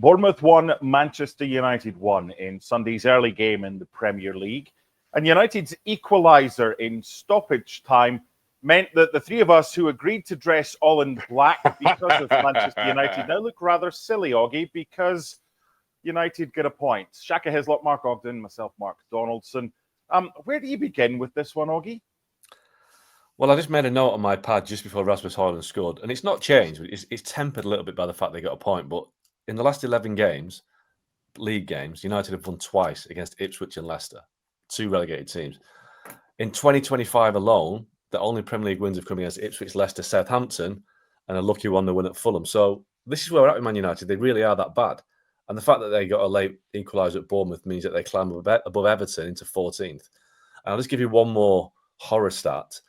Bournemouth won, Manchester United won in Sunday's early game in the Premier League. And United's equaliser in stoppage time meant that the three of us who agreed to dress all in black because of Manchester United now look rather silly, Oggy, because United get a point. Shaka, Hislop, Mark Ogden, myself, Mark Donaldson. Where do you begin with this one, Oggy? Well, I just made a note on my pad just before Rasmus Højlund scored, and it's not changed. It's tempered a little bit by the fact they got a point, but in the last 11 games, league games, United have won twice against Ipswich and Leicester, two relegated teams. In 2025 alone, the only Premier League wins have come against Ipswich, Leicester, Southampton, and a lucky one, the win at Fulham. So this is where we're at with Man United. They really are that bad. And the fact that they got a late equaliser at Bournemouth means that they climb above Everton into 14th. And I'll just give you one more horror stat.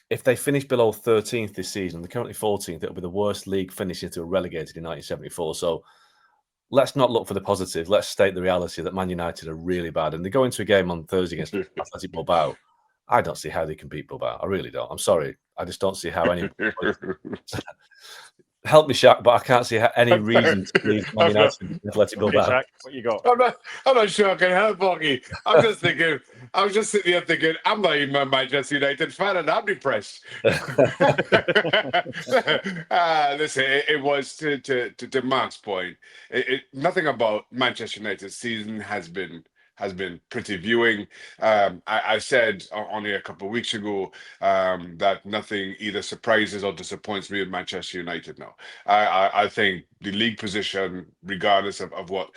If they finish below 13th this season, they're currently 14th, it'll be the worst league finish since they were relegated in 1974. So let's not look for the positive. Let's state the reality that Man United are really bad. And they go into a game on Thursday against Athletic Bilbao. I don't see how they can beat Bilbao. I really don't. I'm sorry. I just don't see how any... Help me, Shaq, but I can't see any reason to believe Man United and Athletic Bilbao. Shaq, what you got? I'm not sure I can help, Oggy. I was just sitting here thinking, I'm not even a Manchester United fan, and I'm depressed. Listen, it was to Mark's point. Nothing about Manchester United's season has been pretty viewing. I said only a couple of weeks ago that nothing either surprises or disappoints me with Manchester United now. I think the league position, regardless of what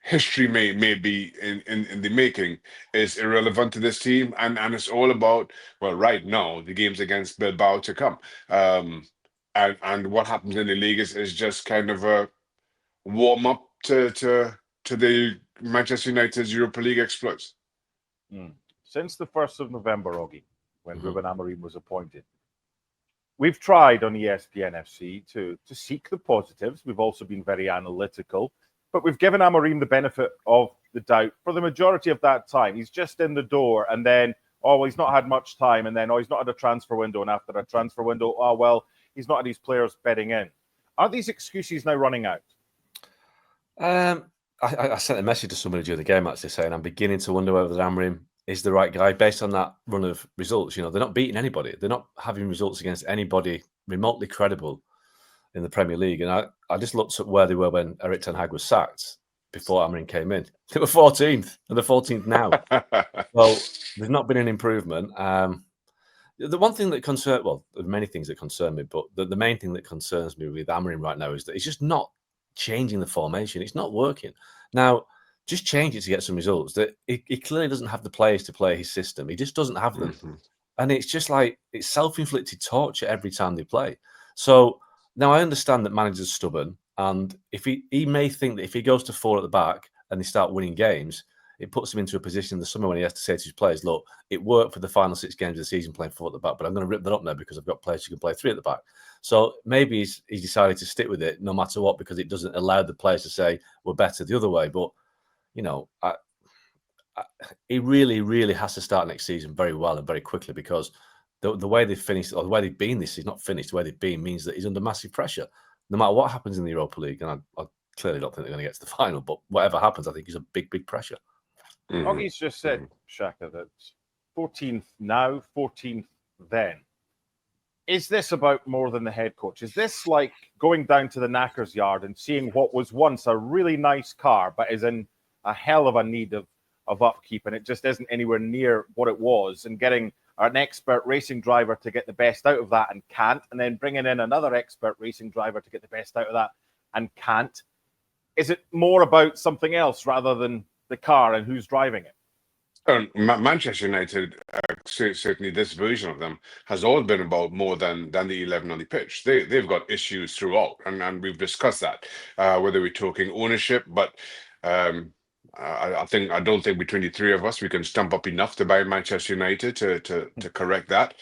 history may be in the making, is irrelevant to this team. And it's all about, well, right now, the games against Bilbao to come. And what happens in the league is just kind of a warm-up to the Manchester United's Europa League exploits. Since the 1st of November, Oggy, when Ruben Amorim was appointed, we've tried on ESPN FC to seek the positives. We've also been very analytical, but we've given Amorim the benefit of the doubt for the majority of that time. He's just in the door, and then, he's not had much time, and then, he's not had a transfer window, and after a transfer window, he's not had his players bedding in. Are these excuses now running out? I sent a message to somebody during the game actually saying I'm beginning to wonder whether Amorim is the right guy based on that run of results. You know, they're not beating anybody. They're not having results against anybody remotely credible in the Premier League. And I just looked at where they were when Erik ten Hag was sacked before Amorim came in. They were 14th, and they're 14th now. So there's not been an improvement. The one thing that there are many things that concern me, but the main thing that concerns me with Amorim right now is that he's just not changing the formation. It's not working. Now, just change it to get some results. That he clearly doesn't have the players to play his system. He just doesn't have them. And it's just like, it's self-inflicted torture every time they play. So now I understand that managers are stubborn, and if he may think that if he goes to 4 at the back and they start winning games, it puts him into a position in the summer when he has to say to his players, look, it worked for the final 6 games of the season playing 4 at the back, but I'm going to rip that up now because I've got players who can play 3 at the back. So maybe he's decided to stick with it no matter what, because it doesn't allow the players to say we're better the other way. But, you know, he really, really has to start next season very well and very quickly, because the way they've finished, or the way they've been this season, not finished, the way they've been means that he's under massive pressure. No matter what happens in the Europa League, and I clearly don't think they're going to get to the final, but whatever happens, I think he's a big, big pressure. Oggy's just said, Shaka, that 14th now, 14th then. Is this about more than the head coach? Is this like going down to the knacker's yard and seeing what was once a really nice car, but is in a hell of a need of upkeep, and it just isn't anywhere near what it was, and getting an expert racing driver to get the best out of that and can't, and then bringing in another expert racing driver to get the best out of that and can't? Is it more about something else rather than the car and who's driving it? Manchester United, certainly this version of them, has all been about more than the 11 on the pitch. They've got issues throughout, and we've discussed that, whether we're talking ownership, but I don't think between the three of us we can stump up enough to buy Manchester United to correct that.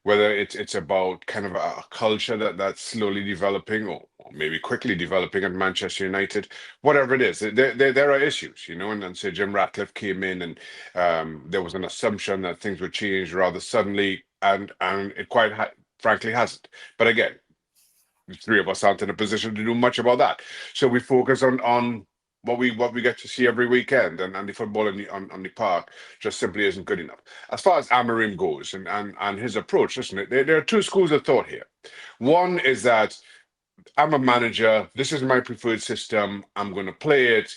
Whether it's about kind of a culture that's slowly developing, or maybe quickly developing at Manchester United, whatever it is, there are issues, you know. And so Jim Ratcliffe came in, and there was an assumption that things would change rather suddenly, and it quite frankly hasn't. But again, the three of us aren't in a position to do much about that. So we focus on what we get to see every weekend, and the football on the park just simply isn't good enough. As far as Amorim goes and his approach, listen, there are two schools of thought here. One is that I'm a manager. This is my preferred system. I'm going to play it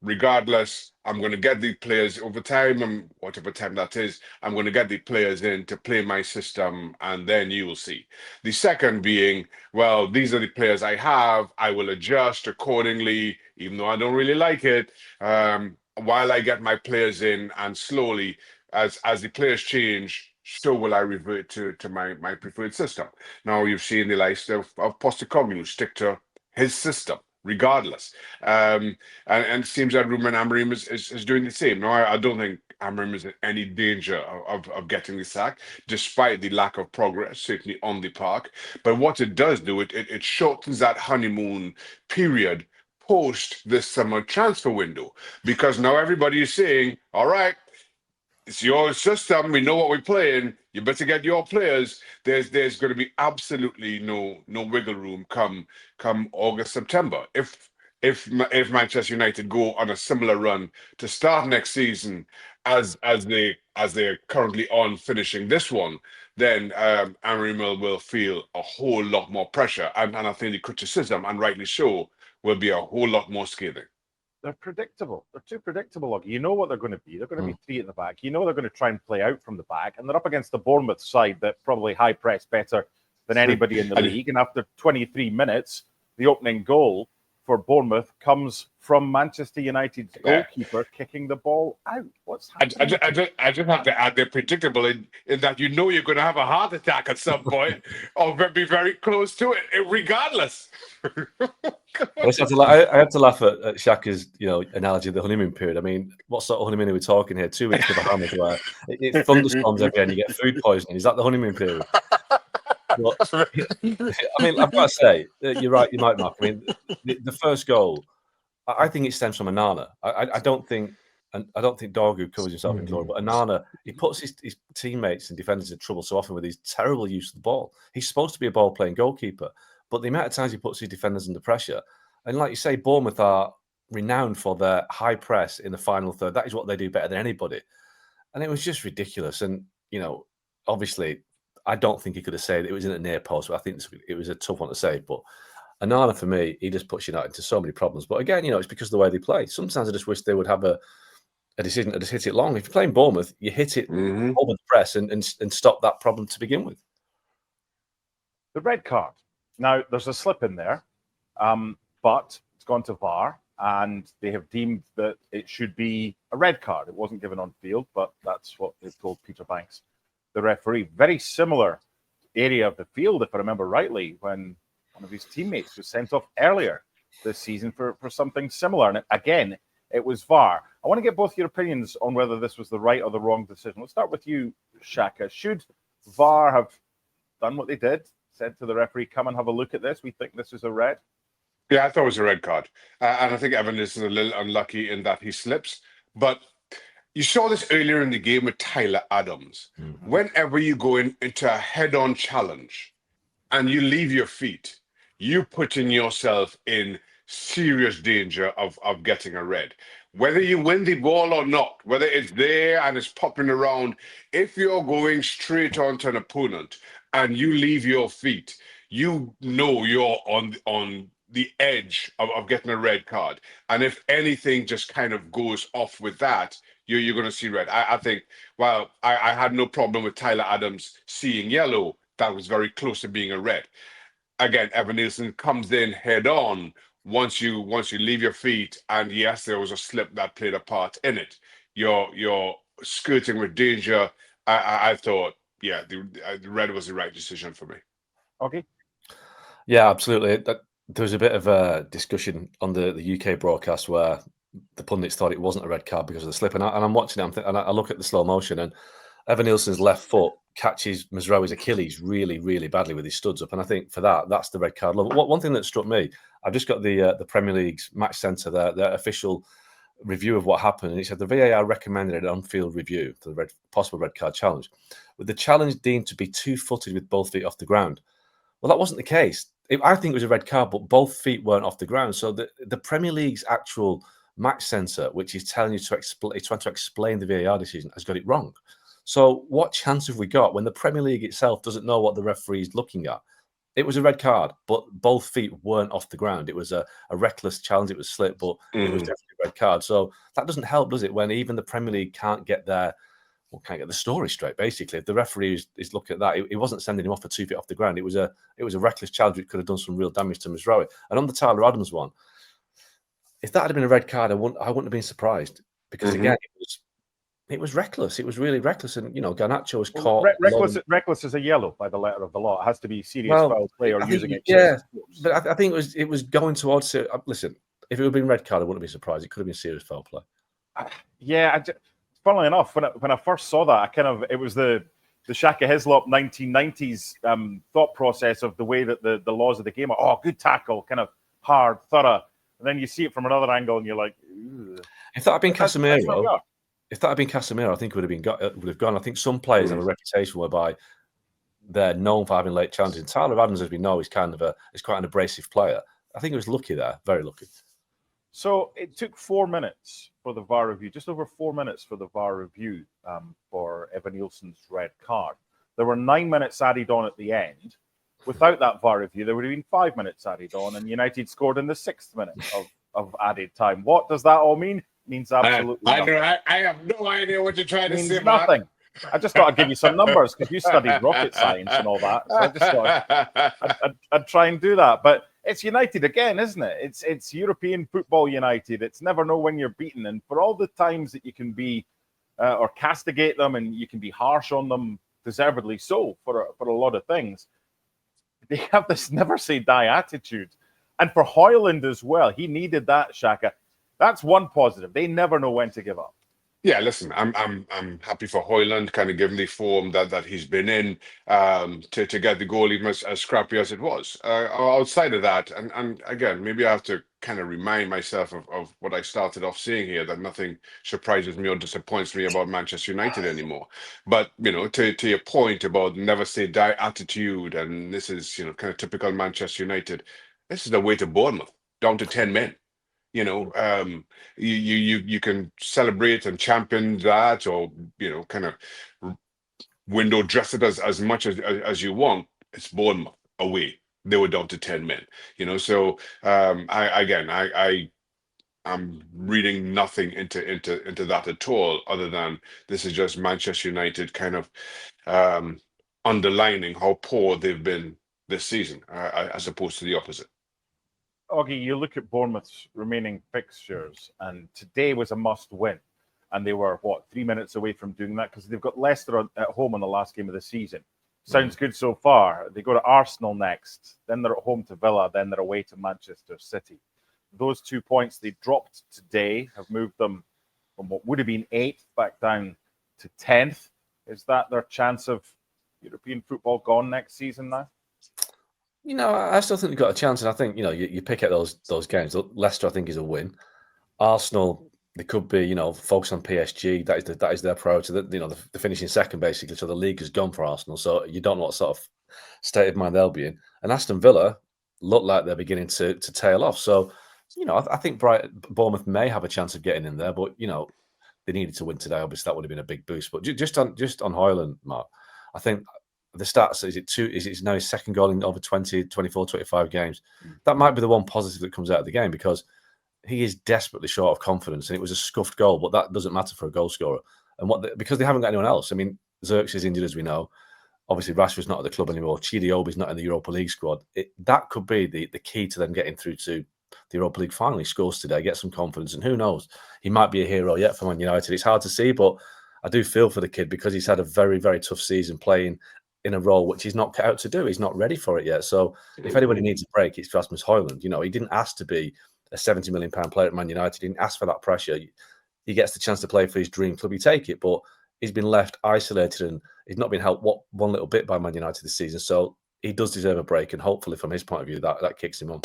regardless. I'm going to get the players over time, and whatever time that is, I'm going to get the players in to play my system, and then you will see. The second being, well, these are the players I have. I will adjust accordingly, even though I don't really like it, while I get my players in, and slowly, as the players change, so will I revert to my preferred system. Now you've seen the likes of Postecoglou stick to his system regardless, and it seems that Ruben Amorim is doing the same. Now I don't think Amorim is in any danger of getting the sack, despite the lack of progress, certainly on the park. But what it does do, it shortens that honeymoon period post this summer transfer window, because now everybody is saying, all right, it's your system. We know what we're playing. You better get your players. There's going to be absolutely no wiggle room come August, September. If Manchester United go on a similar run to start next season as they're currently on finishing this one, then Amorim will feel a whole lot more pressure, and I think the criticism, and rightly so, will be a whole lot more scathing. They're predictable. They're too predictable. You know what they're going to be. They're going to be three at the back. You know they're going to try and play out from the back. And they're up against the Bournemouth side that probably high press better than anybody in the league. And after 23 minutes, the opening goal for Bournemouth comes from Manchester United's goalkeeper kicking the ball out. What's happening? I just have to add they're predictable in that you know you're going to have a heart attack at some point or be very close to it, regardless. I had to laugh at Shaka's analogy of the honeymoon period. I mean, what sort of honeymoon are we talking here? 2 weeks to the Bahamas where it thunderstorms again, you get food poisoning. Is that the honeymoon period? But, I mean, I've got to say, you're right, you might, Mark. I mean, the first goal, I think it stems from Onana. I don't think Dorgu covers himself in glory, but Onana, he puts his teammates and defenders in trouble so often with his terrible use of the ball. He's supposed to be a ball-playing goalkeeper, but the amount of times he puts his defenders under pressure, and like you say, Bournemouth are renowned for their high press in the final third. That is what they do better than anybody. And it was just ridiculous. And, obviously, I don't think he could have said it was in a near post, but I think it was a tough one to say. But Onana, for me, he just puts United into so many problems. But again, it's because of the way they play. Sometimes I just wish they would have a decision to just hit it long. If you're playing Bournemouth, you hit it over the press and stop that problem to begin with. The red card. Now, there's a slip in there, but it's gone to VAR, and they have deemed that it should be a red card. It wasn't given on field, but that's what they've told Peter Banks, the referee. Very similar area of the field, if I remember rightly, when one of his teammates was sent off earlier this season for something similar. And again, it was VAR. I want to get both your opinions on whether this was the right or the wrong decision. Let's start with you, Shaka. Should VAR have done what they did, said to the referee, come and have a look at this? We think this is a red. Yeah, I thought it was a red card. And I think Evan is a little unlucky in that he slips. But you saw this earlier in the game with Tyler Adams. Whenever you go into a head-on challenge and you leave your feet, you putting yourself in serious danger of getting a red. Whether you win the ball or not, whether it's there and it's popping around, if you're going straight onto an opponent and you leave your feet, you know you're on the edge of getting a red card. And if anything just kind of goes off with that, you're going to see red. I think, well, I had no problem with Tyler Adams seeing yellow. That was very close to being a red. Again, Evan Nielsen comes in head on once you leave your feet, and yes, there was a slip that played a part in it. You're skirting with danger. I thought, yeah, the red was the right decision for me. Okay. Yeah, absolutely. There was a bit of a discussion on the UK broadcast where the pundits thought it wasn't a red card because of the slip, and I'm watching it, and I look at the slow motion, and Evan Nielsen's left foot catches Mazraoui's Achilles really, really badly with his studs up, and I think for that's the red card. One thing that struck me, I've just got the Premier League's Match Centre, their official review of what happened, and it said the VAR recommended an on-field review for the possible red card challenge, with the challenge deemed to be 2-footed with both feet off the ground. Well, that wasn't the case. I think it was a red card, but both feet weren't off the ground. So the Premier League's actual match centre, which is telling you to explain, trying to explain the VAR decision, has got it wrong. So what chance have we got when the Premier League itself doesn't know what the referee is looking at? It was a red card, but both feet weren't off the ground. It was a reckless challenge. It was slip, but it was definitely a red card. So that doesn't help, does it? When even the Premier League can't get the story straight. Basically, if the referee is looking at that, he wasn't sending him off for 2 feet off the ground. It was a reckless challenge which could have done some real damage to Mazraoui. And on the Tyler Adams one, if that had been a red card, I wouldn't have been surprised because again, it was reckless. It was really reckless, and Garnacho was caught. Reckless is a yellow by the letter of the law. It has to be serious foul play or using it. Yeah, but I think it was going towards it. Listen, if it had been red card, I wouldn't be surprised. It could have been serious foul play. Funnily enough, when I first saw that, it was the Shaka Hislop 1990s thought process of the way that the laws of the game are. Oh, good tackle, kind of hard, thorough. And then you see it from another angle, and you're like, "Ugh." If that had been Casemiro, I think it would have gone. I think some players have a reputation whereby they're known for having late challenges. Tyler Adams, as we know, is quite an abrasive player. I think he was lucky there, very lucky. So it took 4 minutes for the VAR review, just over 4 minutes for the VAR review for Evan Nielsen's red card. There were 9 minutes added on at the end. Without that VAR review, there would have been 5 minutes added on, and United scored in the 6th minute of added time. What does that all mean? It means absolutely nothing. I have no idea what you're trying to say. Nothing. I just thought I'd give you some numbers because you studied rocket science and all that. So I just thought I'd try and do that. But it's United again, isn't it? It's European football United. It's never know when you're beaten. And for all the times that you can be or castigate them and you can be harsh on them, deservedly so, for a lot of things, they have this never say die attitude. And for Højlund as well, he needed that, Shaka. That's one positive. They never know when to give up. Yeah, listen, I'm happy for Højlund, kind of given the form that he's been in, to get the goal even as scrappy as it was. Outside of that, and again, maybe I have to kind of remind myself of what I started off saying here, that nothing surprises me or disappoints me about Manchester United anymore. But to your point about never say die attitude, and this is kind of typical Manchester United. This is the way to Bournemouth, down to 10 men. You can celebrate and champion that, or kind of window dress it as much as you want. It's Bournemouth away. They were down to 10 men. So I'm reading nothing into that at all, other than this is just Manchester United kind of underlining how poor they've been this season, as opposed to the opposite. Oggy, you look at Bournemouth's remaining fixtures, and today was a must-win. And they were, 3 minutes away from doing that because they've got Leicester at home in the last game of the season. Sounds good so far. They go to Arsenal next, then they're at home to Villa, then they're away to Manchester City. Those 2 points they dropped today have moved them from what would have been 8th back down to 10th. Is that their chance of European football gone next season now? I still think they've got a chance, and I think you pick at those games. Leicester, I think, is a win. Arsenal, they could be focus on PSG. That is their priority. They're finishing second basically, so the league has gone for Arsenal. So you don't know what sort of state of mind they'll be in. And Aston Villa look like they're beginning to tail off. So I think Bournemouth may have a chance of getting in there, but they needed to win today. Obviously, that would have been a big boost. But just on Højlund, Mark, I think. The stats, is it now his second goal in over 20, 24, 25 games? That might be the one positive that comes out of the game, because he is desperately short of confidence, and it was a scuffed goal, but that doesn't matter for a goal scorer. And because they haven't got anyone else. I mean, Xerxes is injured, as we know. Obviously, Rashford's not at the club anymore. Chidiobi's not in the Europa League squad. That could be the key to them getting through to the Europa League final. He scores today, get some confidence, and who knows? He might be a hero yet for Man United. It's hard to see, but I do feel for the kid because he's had a very, very tough season playing in a role which he's not cut out to do. He's not ready for it yet. So if anybody needs a break, it's Rasmus Højlund. He didn't ask to be a £70 million player at Man United. He didn't ask for that pressure. He gets the chance to play for his dream club. He take it, but he's been left isolated and he's not been helped one little bit by Man United this season. So he does deserve a break, and hopefully from his point of view, that kicks him on.